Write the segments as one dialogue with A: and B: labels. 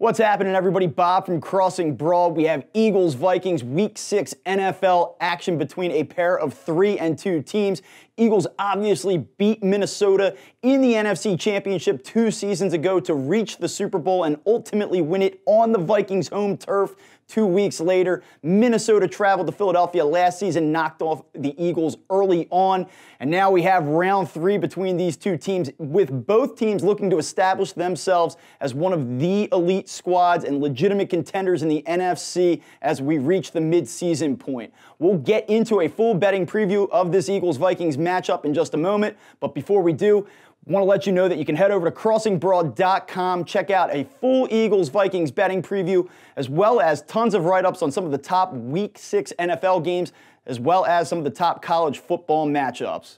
A: What's happening, everybody? Bob from Crossing Broad. We have Eagles-Vikings Week 6 NFL action between a pair of 3-2 teams. Eagles obviously beat Minnesota in the NFC Championship 2 seasons ago to reach the Super Bowl and ultimately win it on the Vikings' home turf 2 weeks later. Minnesota traveled to Philadelphia last season, knocked off the Eagles early on, and now we have round 3 between these two teams, with both teams looking to establish themselves as one of the elite squads and legitimate contenders in the NFC as we reach the mid-season point. We'll get into a full betting preview of this Eagles-Vikings matchup in just a moment, but before we do, I want to let you know that you can head over to crossingbroad.com, check out a full Eagles-Vikings betting preview, as well as tons of write-ups on some of the top Week 6 NFL games, as well as some of the top college football matchups.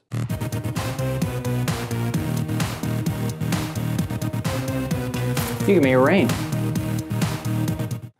B: You give me a rain.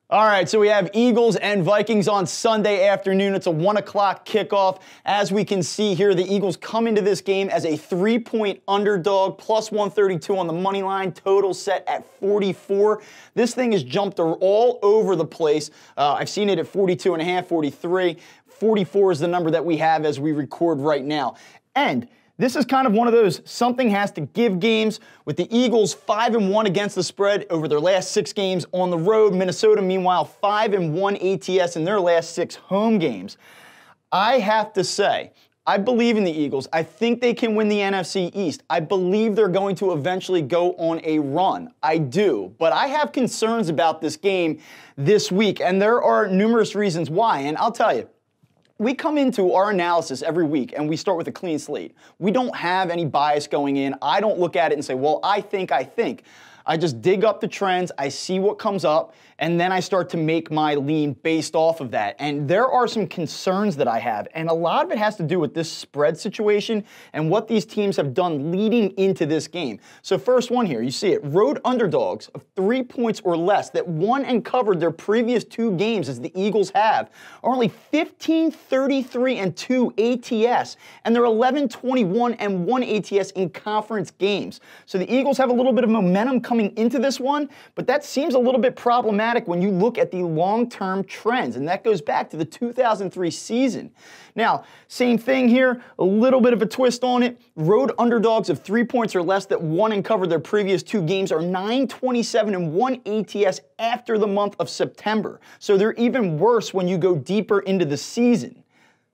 A: All right, so we have Eagles and Vikings on Sunday afternoon. It's a 1 o'clock kickoff. As we can see here, the Eagles come into this game as a 3-point underdog, plus 132 on the money line, total set at 44. This thing has jumped all over the place. I've seen it at 42.5, 43. 44 is the number that we have as we record right now. And this is kind of one of those something has to give games, with the Eagles 5-1 against the spread over their last 6 games on the road. Minnesota, meanwhile, 5-1 ATS in their last 6 home games. I have to say, I believe in the Eagles. I think they can win the NFC East. I believe they're going to eventually go on a run. I do. But I have concerns about this game this week, and there are numerous reasons why, and I'll tell you. We come into our analysis every week and we start with a clean slate. We don't have any bias going in. I don't look at it and say, well, I think. I just dig up the trends, I see what comes up, and then I start to make my lean based off of that. And there are some concerns that I have, and a lot of it has to do with this spread situation and what these teams have done leading into this game. So first one here, you see it, road underdogs of 3 points or less that won and covered their previous 2 games, as the Eagles have, are only 15-33-2 ATS, and they're 11-21-1 ATS in conference games. So the Eagles have a little bit of momentum coming into this one, but that seems a little bit problematic when you look at the long-term trends, and that goes back to the 2003 season. Now, same thing here, a little bit of a twist on it. Road underdogs of 3 points or less that won and covered their previous 2 games are 9-27-1 ATS after the month of September. So they're even worse when you go deeper into the season.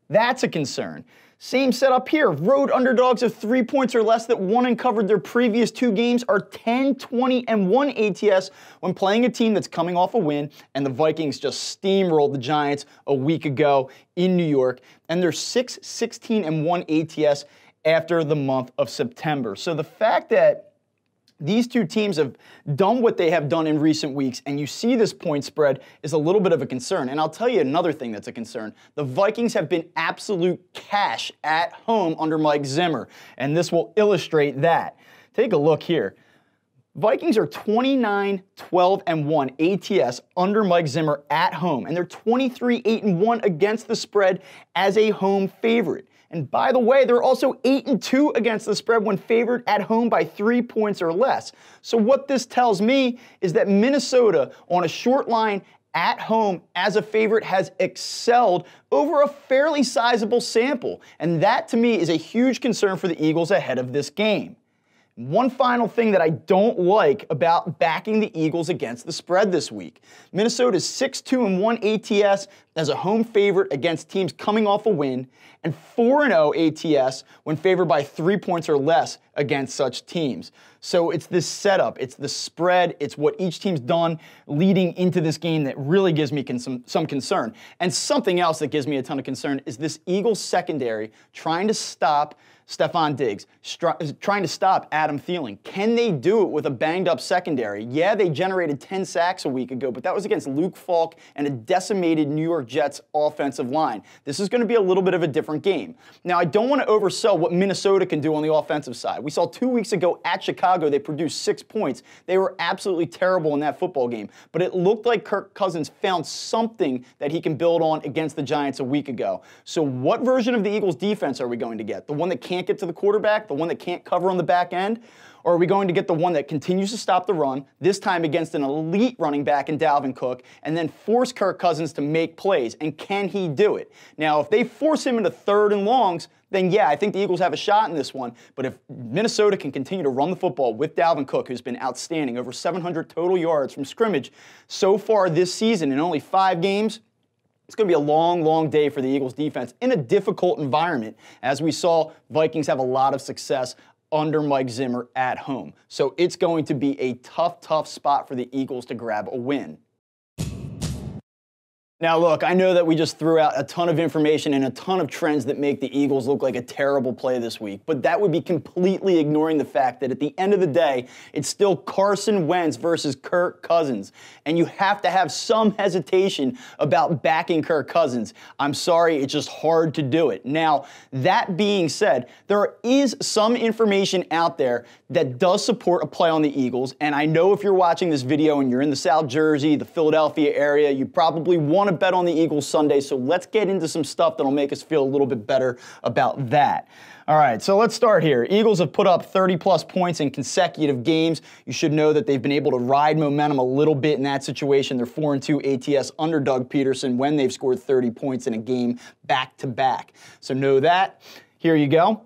A: That's a concern. Same setup here. Road underdogs of 3 points or less that won and covered their previous 2 games are 10-20-1 ATS when playing a team that's coming off a win, and the Vikings just steamrolled the Giants a week ago in New York, and they're 6-16-1 ATS after the month of September. So the fact that these two teams have done what they have done in recent weeks, and you see this point spread, is a little bit of a concern. And I'll tell you another thing that's a concern. The Vikings have been absolute cash at home under Mike Zimmer, and this will illustrate that. Take a look here. Vikings are 29-12-1 ATS under Mike Zimmer at home, and they're 23-8-1 against the spread as a home favorite. And by the way, they're also 8-2 against the spread when favored at home by 3 points or less. So what this tells me is that Minnesota, on a short line at home as a favorite, has excelled over a fairly sizable sample. And that, to me, is a huge concern for the Eagles ahead of this game. One final thing that I don't like about backing the Eagles against the spread this week. Minnesota's 6-2-1 ATS as a home favorite against teams coming off a win, and 4-0 ATS when favored by 3 points or less against such teams. So it's this setup, it's the spread, it's what each team's done leading into this game that really gives me some concern. And something else that gives me a ton of concern is this Eagles secondary trying to stop Stephon Diggs, trying to stop Adam Thielen. Can they do it with a banged-up secondary? Yeah, they generated 10 sacks a week ago, but that was against Luke Falk and a decimated New York Jets offensive line. This is going to be a little bit of a different game. Now, I don't want to oversell what Minnesota can do on the offensive side. We saw 2 weeks ago at Chicago, they produced 6 points. They were absolutely terrible in that football game, but it looked like Kirk Cousins found something that he can build on against the Giants a week ago. So what version of the Eagles defense are we going to get? The one that can't get to the quarterback, the one that can't cover on the back end? Or are we going to get the one that continues to stop the run, this time against an elite running back in Dalvin Cook, and then force Kirk Cousins to make plays? And can he do it? Now, if they force him into 3rd and longs, then yeah, I think the Eagles have a shot in this one. But if Minnesota can continue to run the football with Dalvin Cook, who's been outstanding, over 700 total yards from scrimmage so far this season in only 5 games, it's going to be a long, long day for the Eagles defense in a difficult environment. As we saw, Vikings have a lot of success under Mike Zimmer at home. So it's going to be a tough, tough spot for the Eagles to grab a win. Now look, I know that we just threw out a ton of information and a ton of trends that make the Eagles look like a terrible play this week, but that would be completely ignoring the fact that at the end of the day, it's still Carson Wentz versus Kirk Cousins, and you have to have some hesitation about backing Kirk Cousins. I'm sorry, it's just hard to do it. Now, that being said, there is some information out there that does support a play on the Eagles, and I know if you're watching this video and you're in the South Jersey, the Philadelphia area, you probably want to bet on the Eagles Sunday, so let's get into some stuff that'll make us feel a little bit better about that. All right, so let's start here. Eagles have put up 30-plus points in consecutive games. You should know that they've been able to ride momentum a little bit in that situation. They're 4-2 ATS under Doug Peterson when they've scored 30 points in a game back-to-back. So know that. Here you go.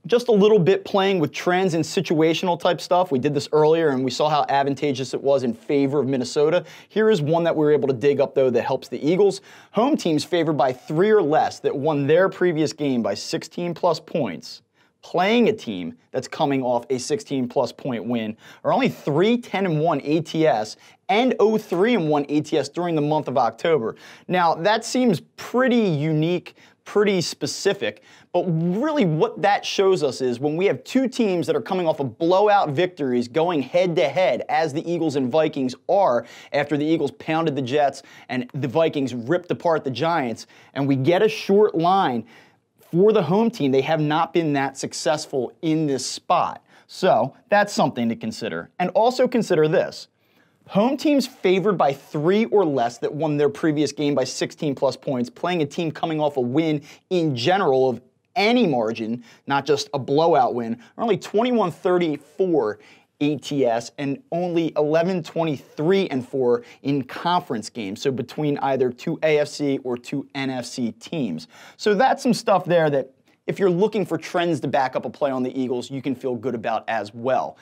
A: Just a little bit playing with trends and situational type stuff. We did this earlier and we saw how advantageous it was in favor of Minnesota. Here is one that we were able to dig up though that helps the Eagles. Home teams favored by 3 or less that won their previous game by 16-plus points, playing a team that's coming off a 16-plus point win, are only 3-10-1 ATS and 0-3-1 ATS during the month of October. Now, that seems pretty unique, pretty specific, but really what that shows us is when we have 2 teams that are coming off of blowout victories going head-to-head, as the Eagles and Vikings are after the Eagles pounded the Jets and the Vikings ripped apart the Giants, and we get a short line for the home team, they have not been that successful in this spot. So that's something to consider. And also consider this. Home teams favored by 3 or less that won their previous game by 16-plus points, playing a team coming off a win in general of any margin, not just a blowout win, are only 21-34 ATS and only 11-23-4 in conference games, so between either 2 AFC or 2 NFC teams. So that's some stuff there that if you're looking for trends to back up a play on the Eagles, you can feel good about as well.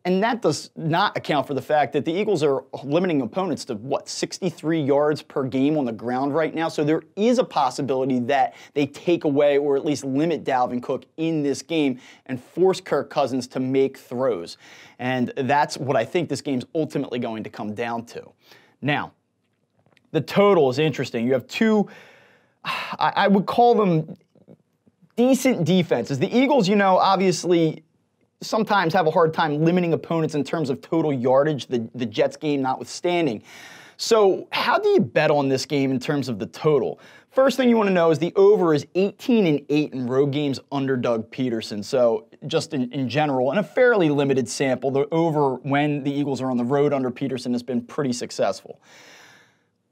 A: And that does not account for the fact that the Eagles are limiting opponents to, 63 yards per game on the ground right now. So there is a possibility that they take away or at least limit Dalvin Cook in this game and force Kirk Cousins to make throws. And that's what I think this game's ultimately going to come down to. Now, the total is interesting. You have 2, I would call them decent defenses. The Eagles, you know, obviously sometimes have a hard time limiting opponents in terms of total yardage, the Jets game notwithstanding. So how do you bet on this game in terms of the total? First thing you want to know is the over is 18-8 in road games under Doug Peterson. So just in general, in a fairly limited sample, the over when the Eagles are on the road under Peterson has been pretty successful.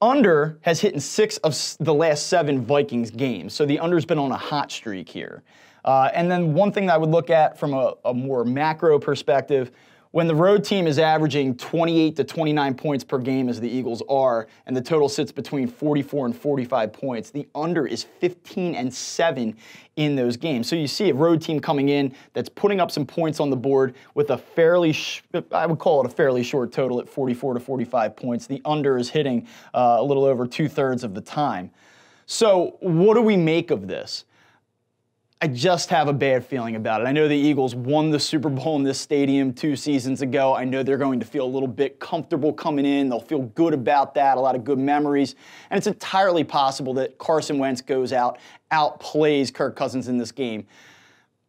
A: Under has hit in 6 of the last 7 Vikings games, so the under's been on a hot streak here. And then one thing that I would look at from a more macro perspective, when the road team is averaging 28 to 29 points per game as the Eagles are, and the total sits between 44 and 45 points, the under is 15-7 in those games. So you see a road team coming in that's putting up some points on the board with a fairly, I would call it a fairly short total at 44 to 45 points. The under is hitting a little over 2/3 of the time. So what do we make of this? I just have a bad feeling about it. I know the Eagles won the Super Bowl in this stadium 2 seasons ago. I know they're going to feel a little bit comfortable coming in. They'll feel good about that, a lot of good memories. And it's entirely possible that Carson Wentz goes out, outplays Kirk Cousins in this game.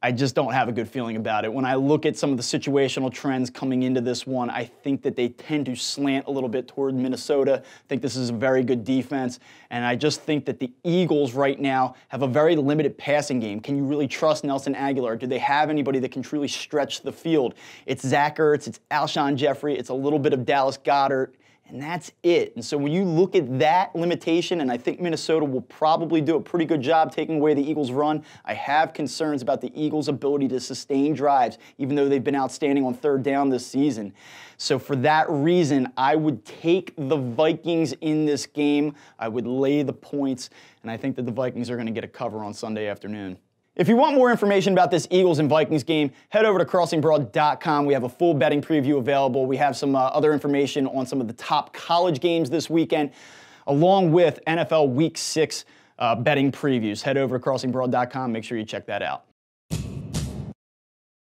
A: I just don't have a good feeling about it. When I look at some of the situational trends coming into this one, I think that they tend to slant a little bit toward Minnesota. I think this is a very good defense, and I just think that the Eagles right now have a very limited passing game. Can you really trust Nelson Aguilar? Do they have anybody that can truly stretch the field? It's Zach Ertz, it's Alshon Jeffrey, it's a little bit of Dallas Goedert, And that's it. And so when you look at that limitation, and I think Minnesota will probably do a pretty good job taking away the Eagles' run, I have concerns about the Eagles' ability to sustain drives, even though they've been outstanding on third down this season. So for that reason, I would take the Vikings in this game. I would lay the points, and I think that the Vikings are going to get a cover on Sunday afternoon. If you want more information about this Eagles and Vikings game, head over to crossingbroad.com. We have a full betting preview available. We have some other information on some of the top college games this weekend, along with NFL Week 6 betting previews. Head over to crossingbroad.com. Make sure you check that out.